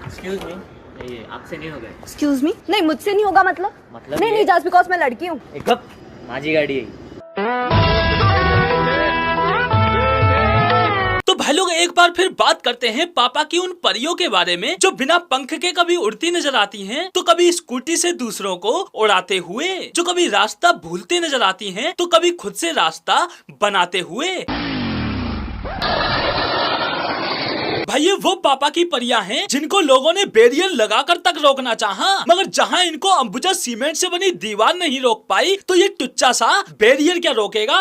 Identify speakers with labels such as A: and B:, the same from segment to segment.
A: Excuse me, ये आपसे नहीं होगा?
B: एक्सक्यूज मी, नहीं मुझसे नहीं होगा मतलब नहीं नहीं, जस्ट बिकॉज मैं लड़की हूँ।
A: एक कप माझी गाड़ी है।
C: तो भाई लोग एक बार फिर बात करते हैं पापा की उन परियों के बारे में जो बिना पंख के कभी उड़ती नजर आती हैं, तो कभी स्कूटी से दूसरों को उड़ाते हुए, जो कभी रास्ता भूलते नजर आती हैं, तो कभी खुद से रास्ता बनाते हुए। भाई ये वो पापा की परियां हैं जिनको लोगों ने बैरियर लगाकर तक रोकना चाहा, मगर जहां इनको अंबुजा सीमेंट से बनी दीवार नहीं रोक पाई, तो ये टुच्चा सा बैरियर क्या रोकेगा।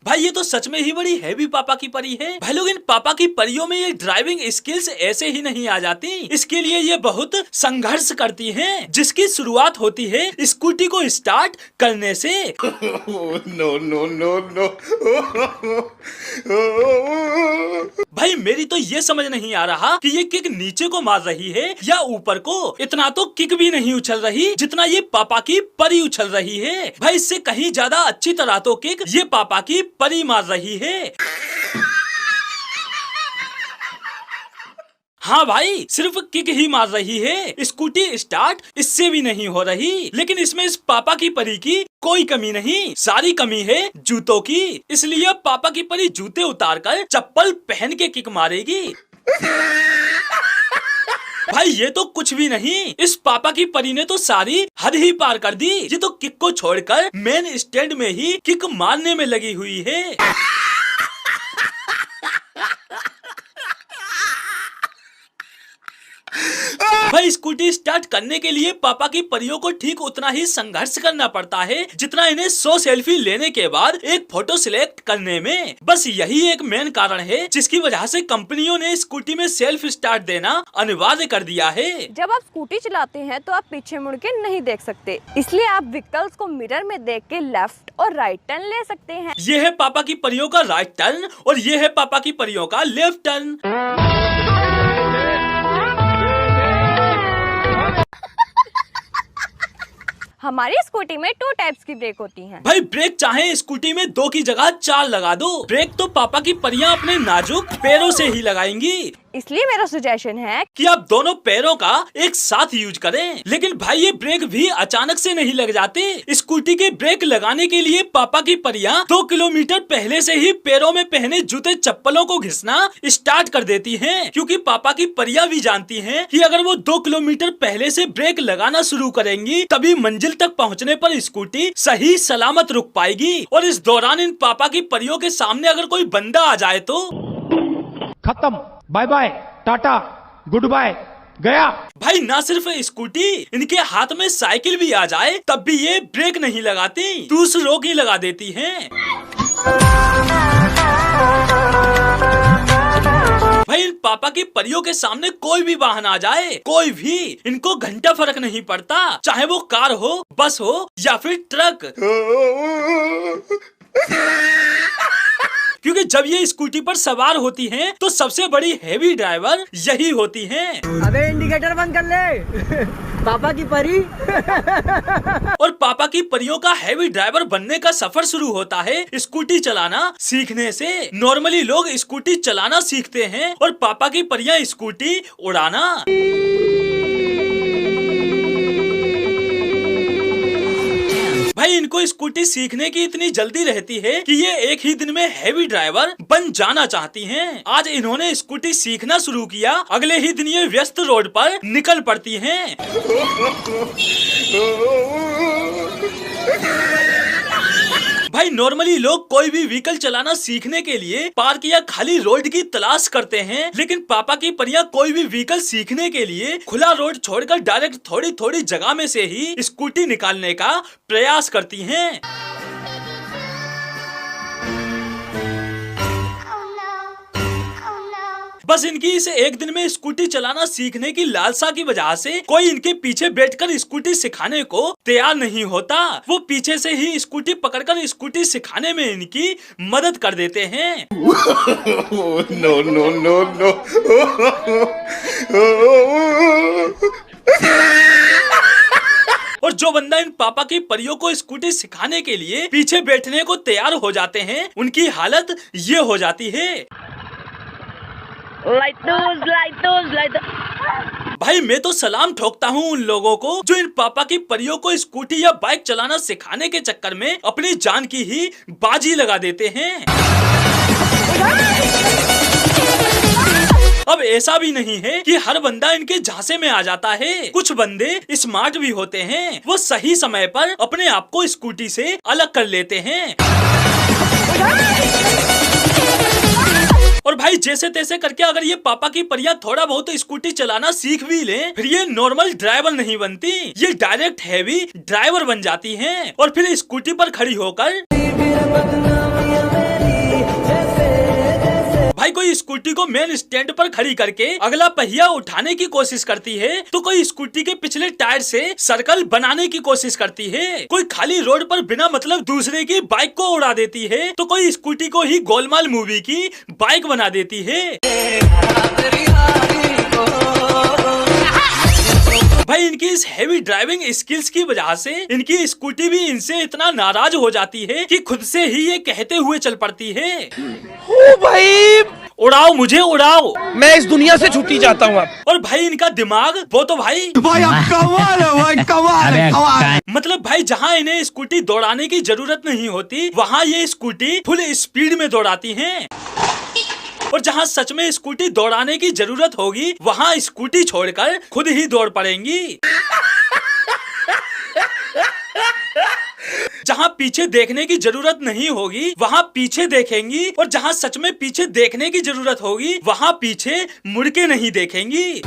C: भाई ये तो सच में ही बड़ी हैवी पापा की परी है। भाई लोग इन पापा की परियों में ये ड्राइविंग स्किल्स ऐसे ही नहीं आ जाती, इसके लिए ये बहुत संघर्ष करती हैं, जिसकी शुरुआत होती है स्कूटी को स्टार्ट करने से।
D: No no no no.
C: भाई मेरी तो ये समझ नहीं आ रहा कि ये किक नीचे को मार रही है या ऊपर को। इतना तो किक भी नहीं उछल रही जितना ये पापा की परी उछल रही है। भाई इससे कहीं ज्यादा अच्छी तरह तो किक ये पापा की परी मार रही है। हाँ भाई सिर्फ किक ही मार रही है, स्कूटी स्टार्ट इससे भी नहीं हो रही। लेकिन इसमें इस पापा की परी की कोई कमी नहीं, सारी कमी है जूतों की। इसलिए पापा की परी जूते उतारकर चप्पल पहन के किक मारेगी। भाई ये तो कुछ भी नहीं, इस पापा की परी ने तो सारी हद ही पार कर दी। ये तो किक को छोड़कर मेन स्टैंड में ही किक मारने में लगी हुई है। भाई स्कूटी स्टार्ट करने के लिए पापा की परियों को ठीक उतना ही संघर्ष करना पड़ता है जितना इन्हें 100 सेल्फी लेने के बाद एक फोटो सिलेक्ट करने में। बस यही एक मेन कारण है जिसकी वजह से कंपनियों ने स्कूटी में सेल्फ स्टार्ट देना अनिवार्य कर दिया है।
B: जब आप स्कूटी चलाते हैं तो आप पीछे मुड़ के नहीं देख सकते, इसलिए आप व्हीकल्स को मिरर में देख के लेफ्ट और राइट टर्न ले सकते हैं।
C: ये है पापा की परियों का राइट टर्न और ये है पापा की परियों का लेफ्ट टर्न।
B: हमारी स्कूटी में 2 टाइप्स की ब्रेक होती हैं।
C: भाई ब्रेक चाहे स्कूटी में 2 की जगह 4 लगा दो। ब्रेक तो पापा की परियां अपने नाजुक पैरों से ही लगाएंगी,
B: इसलिए मेरा सजेशन है
C: कि आप दोनों पैरों का एक साथ यूज करें। लेकिन भाई ये ब्रेक भी अचानक से नहीं लग जाते। स्कूटी के ब्रेक लगाने के लिए पापा की परियां 2 किलोमीटर पहले से ही पैरों में पहने जूते चप्पलों को घिसना स्टार्ट कर देती हैं, क्योंकि पापा की परियां भी जानती हैं कि अगर वो 2 किलोमीटर पहले से ब्रेक लगाना शुरू करेंगी तभी मंजिल तक पहुंचने पर स्कूटी सही सलामत रुक पाएगी। और इस दौरान इन पापा की परियों के सामने अगर कोई बंदा आ जाए तो
E: खत्म, bye bye, tata, goodbye, गया।
C: भाई ना सिर्फ स्कूटी, इनके हाथ में साइकिल भी आ जाए तब भी ये ब्रेक नहीं लगाती, दूसरों की लगा देती हैं। भाई इन पापा की परियों के सामने कोई भी वाहन आ जाए, कोई भी, इनको घंटा फर्क नहीं पड़ता, चाहे वो कार हो, बस हो या फिर ट्रक। क्योंकि जब ये स्कूटी पर सवार होती हैं, तो सबसे बड़ी हैवी ड्राइवर यही होती हैं।
F: अबे इंडिकेटर बंद कर ले। पापा की परी।
C: और पापा की परियों का हैवी ड्राइवर बनने का सफर शुरू होता है स्कूटी चलाना सीखने से। नॉर्मली लोग स्कूटी चलाना सीखते हैं और पापा की परियां स्कूटी उड़ाना। भाई इनको स्कूटी सीखने की इतनी जल्दी रहती है कि ये एक ही दिन में हैवी ड्राइवर बन जाना चाहती हैं। आज इन्होंने स्कूटी सीखना शुरू किया, अगले ही दिन ये व्यस्त रोड पर निकल पड़ती हैं। भाई नॉर्मली लोग कोई भी व्हीकल चलाना सीखने के लिए पार्क या खाली रोड की तलाश करते हैं, लेकिन पापा की परियां कोई भी व्हीकल सीखने के लिए खुला रोड छोड़कर डायरेक्ट थोड़ी थोड़ी जगह में से ही स्कूटी निकालने का प्रयास करती हैं। बस इनकी इस एक दिन में स्कूटी चलाना सीखने की लालसा की वजह से कोई इनके पीछे बैठकर स्कूटी सिखाने को तैयार नहीं होता। वो पीछे से ही स्कूटी पकड़कर स्कूटी सिखाने में इनकी मदद कर देते हैं।
D: No no no no.
C: और जो बंदा इन पापा की परियों को स्कूटी सिखाने के लिए पीछे बैठने को तैयार हो जाते हैं, उनकी हालत ये हो जाती है। भाई मैं तो सलाम ठोकता हूँ उन लोगों को जो इन पापा की परियों को स्कूटी या बाइक चलाना सिखाने के चक्कर में अपनी जान की ही बाजी लगा देते हैं। अब ऐसा भी नहीं है कि हर बंदा इनके झांसे में आ जाता है। कुछ बंदे स्मार्ट भी होते हैं, वो सही समय पर अपने आप को स्कूटी से अलग कर लेते हैं और भाई जैसे तैसे करके अगर ये पापा की परियां थोड़ा बहुत स्कूटी चलाना सीख भी लें, फिर ये नॉर्मल ड्राइवर नहीं बनती, ये डायरेक्ट हैवी ड्राइवर बन जाती हैं और फिर स्कूटी पर खड़ी होकर भाई कोई स्कूटी को मेन स्टैंड पर खड़ी करके अगला पहिया उठाने की कोशिश करती है, तो कोई स्कूटी के पिछले टायर से सर्कल बनाने की कोशिश करती है, कोई खाली रोड पर बिना मतलब दूसरे की बाइक को उड़ा देती है, तो कोई स्कूटी को ही गोलमाल मूवी की बाइक बना देती है। भाई इनकी इस हैवी ड्राइविंग स्किल्स की वजह से इनकी स्कूटी भी इनसे इतना नाराज हो जाती है कि खुद से ही ये कहते हुए चल पड़ती है,
G: ओ भाई
C: उड़ाओ मुझे उड़ाओ,
G: मैं इस दुनिया से छुट्टी चाहता हूँ।
C: और भाई इनका दिमाग वो तो भाई
G: कमाल है भाई, कमाल है, कमाल।
C: मतलब भाई जहाँ इन्हें स्कूटी दौड़ाने की जरूरत नहीं होती वहाँ ये स्कूटी फुल स्पीड में दौड़ाती हैं और जहाँ सच में स्कूटी दौड़ाने की जरूरत होगी वहाँ स्कूटी छोड़कर खुद ही दौड़ पड़ेंगी। जहाँ पीछे देखने की जरूरत नहीं होगी वहाँ पीछे देखेंगी और जहाँ सच में पीछे देखने की जरूरत होगी वहाँ पीछे मुड़ के नहीं देखेंगी।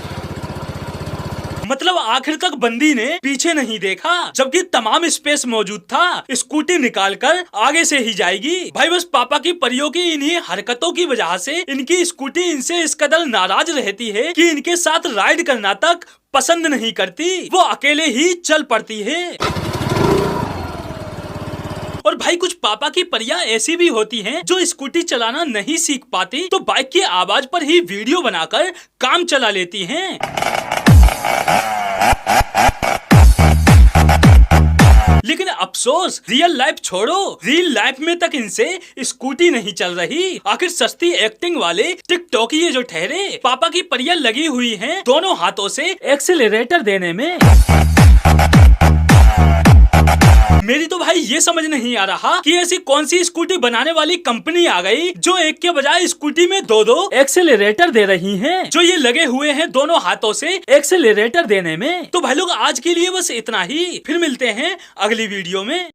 C: मतलब आखिर तक बंदी ने पीछे नहीं देखा जबकि तमाम स्पेस मौजूद था, स्कूटी निकालकर आगे से ही जाएगी। भाई बस पापा की परियों की इन्हीं हरकतों की वजह से इनकी स्कूटी इनसे इस कदर नाराज रहती है कि इनके साथ राइड करना तक पसंद नहीं करती, वो अकेले ही चल पड़ती है। और भाई कुछ पापा की परियां ऐसी भी होती हैं जो स्कूटी चलाना नहीं सीख पाती तो बाइक की आवाज पर ही वीडियो बनाकर काम चला लेती हैं। लेकिन अफसोस रियल लाइफ छोड़ो, रियल लाइफ में तक इनसे स्कूटी नहीं चल रही। आखिर सस्ती एक्टिंग वाले टिकटॉक ये जो ठहरे, पापा की परियां लगी हुई हैं दोनों हाथों से एक्सीलरेटर देने में। मेरी तो भाई ये समझ नहीं आ रहा कि ऐसी कौन सी स्कूटी बनाने वाली कंपनी आ गई जो एक के बजाय स्कूटी में दो एक्सेलरेटर दे रही हैं, जो ये लगे हुए हैं दोनों हाथों से एक्सेलरेटर देने में। तो भाई लोग आज के लिए बस इतना ही, फिर मिलते हैं अगली वीडियो में।